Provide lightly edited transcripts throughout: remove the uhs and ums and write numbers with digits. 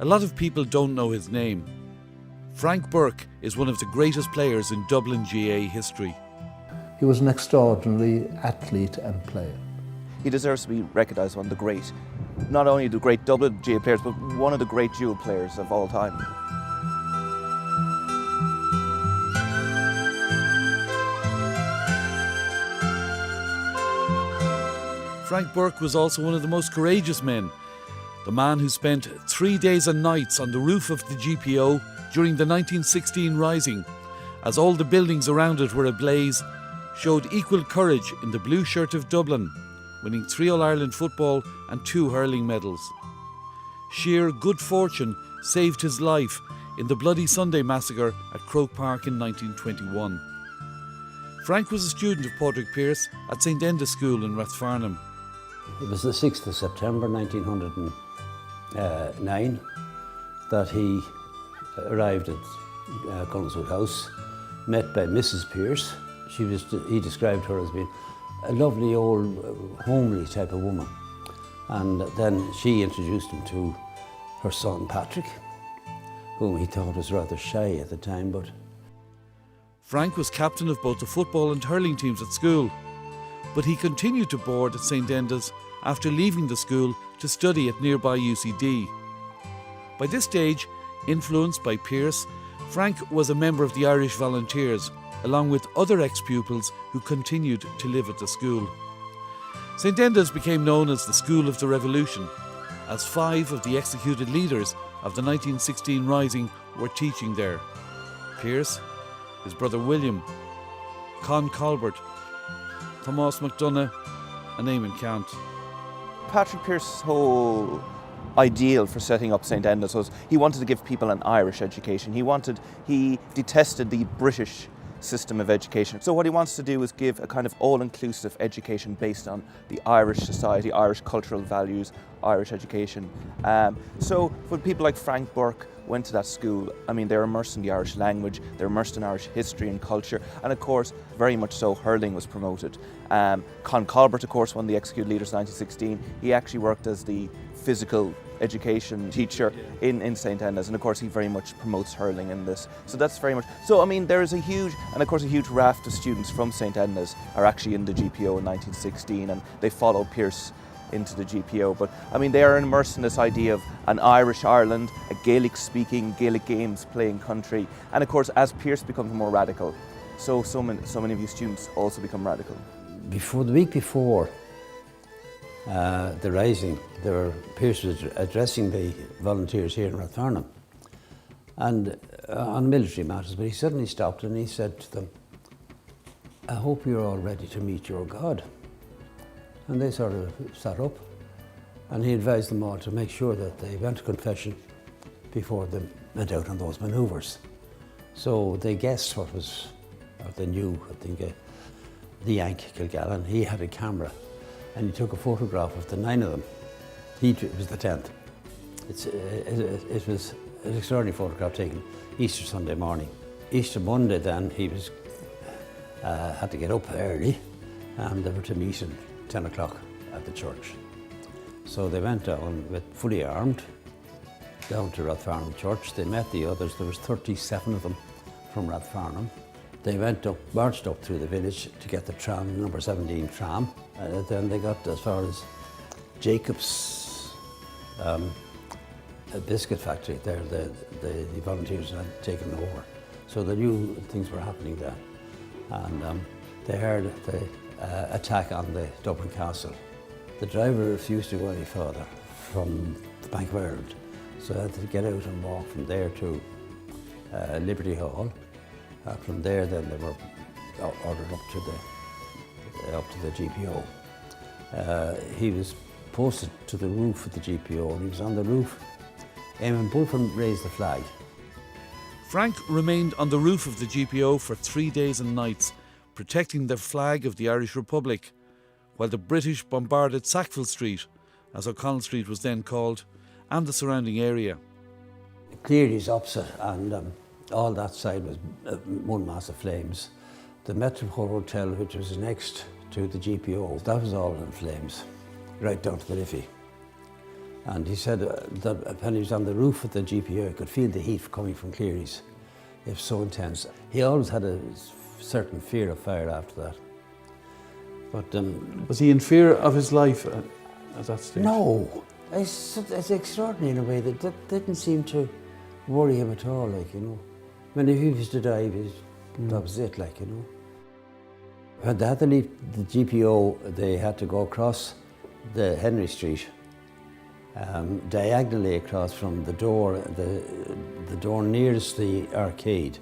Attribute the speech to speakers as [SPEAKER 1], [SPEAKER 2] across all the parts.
[SPEAKER 1] A lot of people don't know his name. Frank Burke is one of the greatest players in Dublin GA history.
[SPEAKER 2] He was an extraordinary athlete and player.
[SPEAKER 3] He deserves to be recognised as one of the great, not only the great Dublin GA players, but one of the great dual players of all time.
[SPEAKER 1] Frank Burke was also one of the most courageous men. The man who spent 3 days and nights on the roof of the GPO during the 1916 Rising, as all the buildings around it were ablaze, showed equal courage in the blue shirt of Dublin, winning 3 All-Ireland football and 2 hurling medals. Sheer good fortune saved his life in the Bloody Sunday massacre at Croke Park in 1921. Frank was a student of Padraig Pearse at St Enda's School in Rathfarnham.
[SPEAKER 4] It was the 6th of September 1909 that he arrived at Gullenswood House, met by Mrs. Pearse. He described her as being a lovely old homely type of woman. And then she introduced him to her son Patrick, whom he thought was rather shy at the time. But
[SPEAKER 1] Frank was captain of both the football and hurling teams at school, but he continued to board at St Enda's after leaving the school to study at nearby UCD. By this stage, influenced by Pearse, Frank was a member of the Irish Volunteers, along with other ex-pupils who continued to live at the school. St Enda's became known as the School of the Revolution, as 5 of the executed leaders of the 1916 Rising were teaching there. Pearse, his brother William, Con Colbert, Thomas MacDonagh, and Eamon Count.
[SPEAKER 3] Patrick Pearse's whole ideal for setting up St Enda's was he wanted to give people an Irish education. He detested the British system of education. So what he wants to do is give a kind of all-inclusive education based on the Irish society, Irish cultural values, Irish education. So when people like Frank Burke went to that school, I mean, they're immersed in the Irish language, they're immersed in Irish history and culture, and of course, very much so, hurling was promoted. Con Colbert, of course, one of the executed leaders in 1916, he actually worked as the physical education teacher in St Enda's, and of course he very much promotes hurling in this. So that's very much, so I mean there is a huge raft of students from St Enda's are actually in the GPO in 1916, and they follow Pearse into the GPO. But I mean they are immersed in this idea of an Irish Ireland, a Gaelic speaking, Gaelic games playing country, and of course as Pearse becomes more radical, so many of you students also become radical.
[SPEAKER 4] the week before the Rising, Pearse was addressing the volunteers here in Rathfarnham and on military matters, but he suddenly stopped and he said to them, "I hope you're all ready to meet your God." And they sort of sat up, and he advised them all to make sure that they went to confession before they went out on those manoeuvres. So they guessed or they knew, I think, the Yank Kilgallen, he had a camera, and he took a photograph of the 9 of them. It was the 10th. It was an extraordinary photograph taken Easter Sunday morning. Easter Monday then, he had to get up early, and they were to meet at 10 o'clock at the church. So they went down with fully armed, down to Rathfarnham Church. They met the others, there was 37 of them from Rathfarnham. They marched up through the village to get the tram, number 17 tram. Then they got as far as Jacob's a biscuit factory there. The volunteers had taken over. So they knew things were happening there. And they heard the attack on the Dublin Castle. The driver refused to go any further from the Bank of Ireland. So they had to get out and walk from there to Liberty Hall. From there, then they were ordered up to the GPO. He was posted to the roof of the GPO, and he was on the roof. Eamon Bulfin raised the flag.
[SPEAKER 1] Frank remained on the roof of the GPO for 3 days and nights, protecting the flag of the Irish Republic, while the British bombarded Sackville Street, as O'Connell Street was then called, and the surrounding area.
[SPEAKER 4] Cleared his opposite, and all that side was one mass of flames. The Metropole Hotel, which was next to the GPO, that was all in flames, right down to the Liffey. And he said that when he was on the roof of the GPO, he could feel the heat coming from Cleary's. It was so intense. He always had a certain fear of fire after that. But
[SPEAKER 1] was he in fear of his life at that stage?
[SPEAKER 4] no, it's extraordinary in a way that didn't seem to worry him at all, like, you know. When he was to die, that was it, like, you know. When they had to leave the GPO, they had to go across the Henry Street, diagonally across from the door nearest the arcade,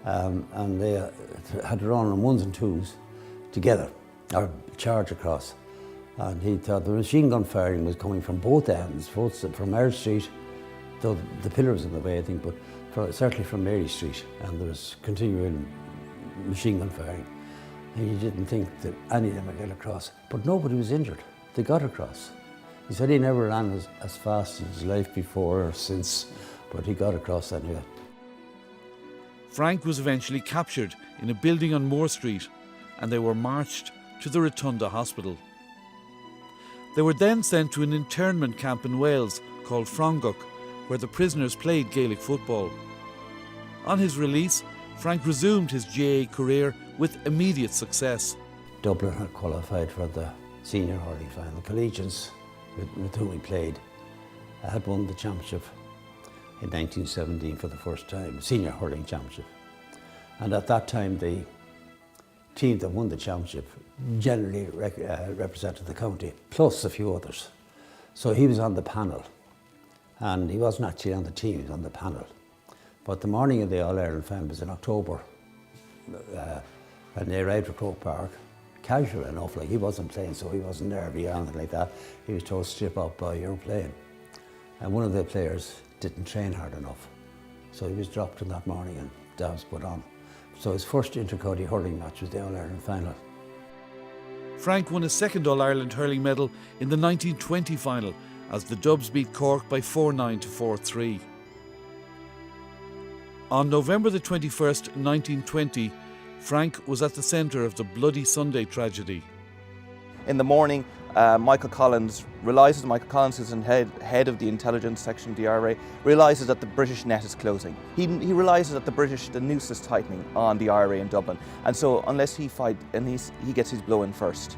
[SPEAKER 4] and they had to run on ones and twos together, or charge across. And he thought the machine gun firing was coming from both ends, from our street, though the pillar was in the way, I think, but certainly from Mary Street, and there was continuing machine gun firing. And he didn't think that any of them would get across, but nobody was injured. They got across. He said he never ran as fast in his life before or since, but he got across anyway.
[SPEAKER 1] Frank was eventually captured in a building on Moore Street, and they were marched to the Rotunda Hospital. They were then sent to an internment camp in Wales called Fronguk, where the prisoners played Gaelic football. On his release, Frank resumed his GAA career with immediate success.
[SPEAKER 4] Dublin had qualified for the senior hurling final. Collegians, with whom he played, had won the championship in 1917 for the first time, senior hurling championship. And at that time, the team that won the championship generally represented the county, plus a few others. So he was on the panel, and he wasn't actually on the team, he was on the panel. But the morning of the All-Ireland final was in October, when they arrived at Croke Park, casual enough, like he wasn't playing, so he wasn't nervy or anything like that. He was told, strip up, boy, you're playing. And one of the players didn't train hard enough, so he was dropped on that morning and that was put on. So his first intercounty hurling match was the All-Ireland final.
[SPEAKER 1] Frank won his second All-Ireland hurling medal in the 1920 final as the Dubs beat Cork by 4-9 to 4-3. On November the 21st, 1920, Frank was at the centre of the Bloody Sunday tragedy.
[SPEAKER 3] In the morning, Michael Collins is in head of the intelligence section of the IRA, realises that the British net is closing. He realises that the noose is tightening on the IRA in Dublin, and so unless he fights and he gets his blow in first,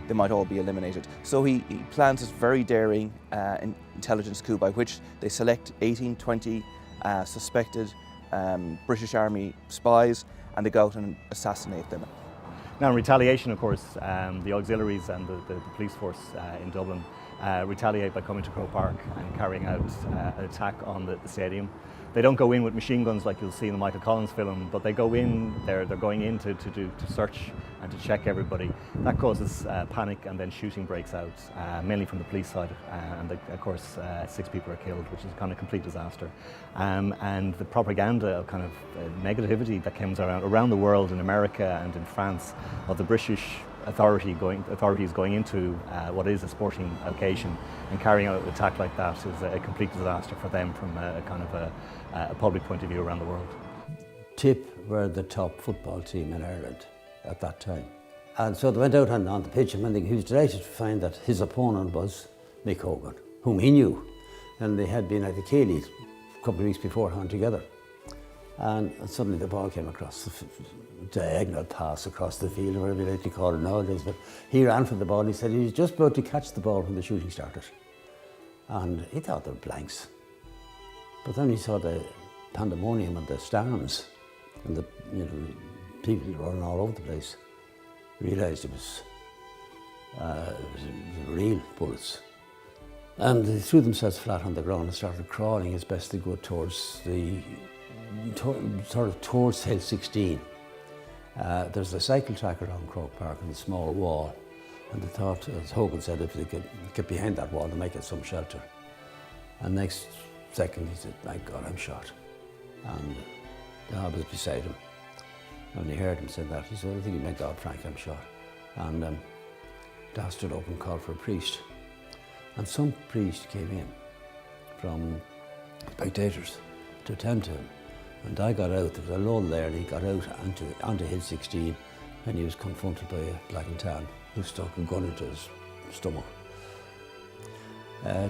[SPEAKER 3] they might all be eliminated. So he plans this very daring intelligence coup by which they select 18-20 suspected British Army spies, and they go out and assassinate them.
[SPEAKER 5] Now, in retaliation, of course, the auxiliaries and the police force in Dublin retaliate by coming to Croke Park and carrying out an attack on the stadium. They don't go in with machine guns like you'll see in the Michael Collins film, but they go in, they're going in to search and to check everybody. That causes panic, and then shooting breaks out, mainly from the police side, and of course 6 people are killed, which is a kind of complete disaster. And the propaganda of kind of negativity that comes around the world, in America and in France, of the British authorities going into what is a sporting occasion and carrying out an attack like that is a complete disaster for them from a kind of a public point of view around the world.
[SPEAKER 4] Tip were the top football team in Ireland at that time. And so they went out on the pitch, and he was delighted to find that his opponent was Mick Hogan, whom he knew. And they had been at the Cayley a couple of weeks beforehand together. And suddenly the ball came across the diagonal pass across the field, or whatever you like to call it nowadays. But he ran for the ball, and he said he was just about to catch the ball when the shooting started. And he thought they were blanks. But then he saw the pandemonium and the stands and the people running all over the place. Realised it was real bullets. And they threw themselves flat on the ground and started crawling as best they could towards towards Hill 16. There's a cycle track around Croke Park and a small wall, and they thought, as Hogan said, if they could get behind that wall, they might get some shelter. And next second he said, my God, I'm shot. And the Hob was beside him. And when he heard him say that, he said, I think he meant, God, Frank, I'm shot. And Dad stood up and called for a priest. And some priest came in from spectators to attend to him. And I got out, there was a lull there, and he got out onto Hill 16, and he was confronted by a black and tan who stuck a gun into his stomach.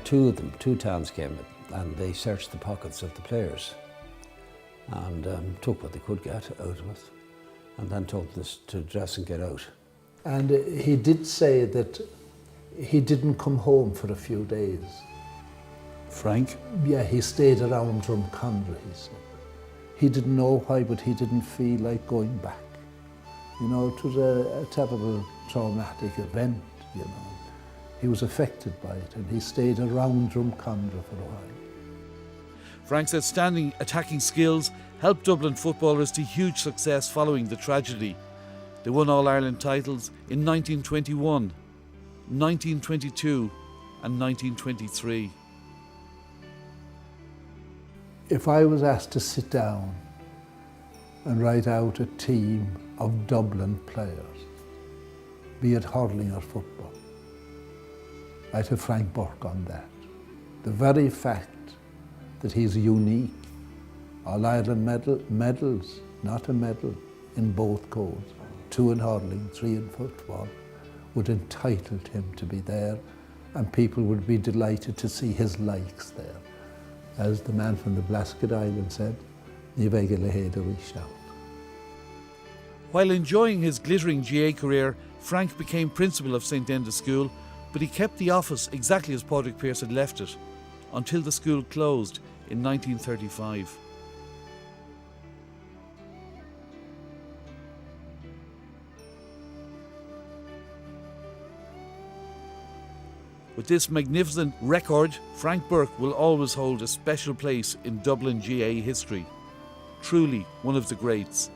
[SPEAKER 4] two towns came and they searched the pockets of the players and took what they could get out of it, and then told us to dress and get out.
[SPEAKER 2] And he did say that he didn't come home for a few days.
[SPEAKER 1] Frank?
[SPEAKER 2] Yeah, he stayed around Drumcondra, he said. He didn't know why, but he didn't feel like going back. You know, it was a terrible traumatic event, you know. He was affected by it, and he stayed around Drumcondra for a while.
[SPEAKER 1] Frank's outstanding attacking skills helped Dublin footballers to huge success following the tragedy. They won All-Ireland titles in 1921, 1922 and 1923.
[SPEAKER 2] If I was asked to sit down and write out a team of Dublin players, be it hurling or football, I'd have Frank Burke on that. The very fact that he's unique, All-Ireland medals, not a medal in both codes, 2 in hurling, 3 in football, would entitle him to be there, and people would be delighted to see his likes there. As the man from the Blasket Island said, "Ní bheidh le héad a bhí seán."
[SPEAKER 1] While enjoying his glittering GA career, Frank became principal of St Enda's School, but he kept the office exactly as Padraig Pearse had left it, until the school closed in 1935. With this magnificent record, Frank Burke will always hold a special place in Dublin GA history. Truly one of the greats.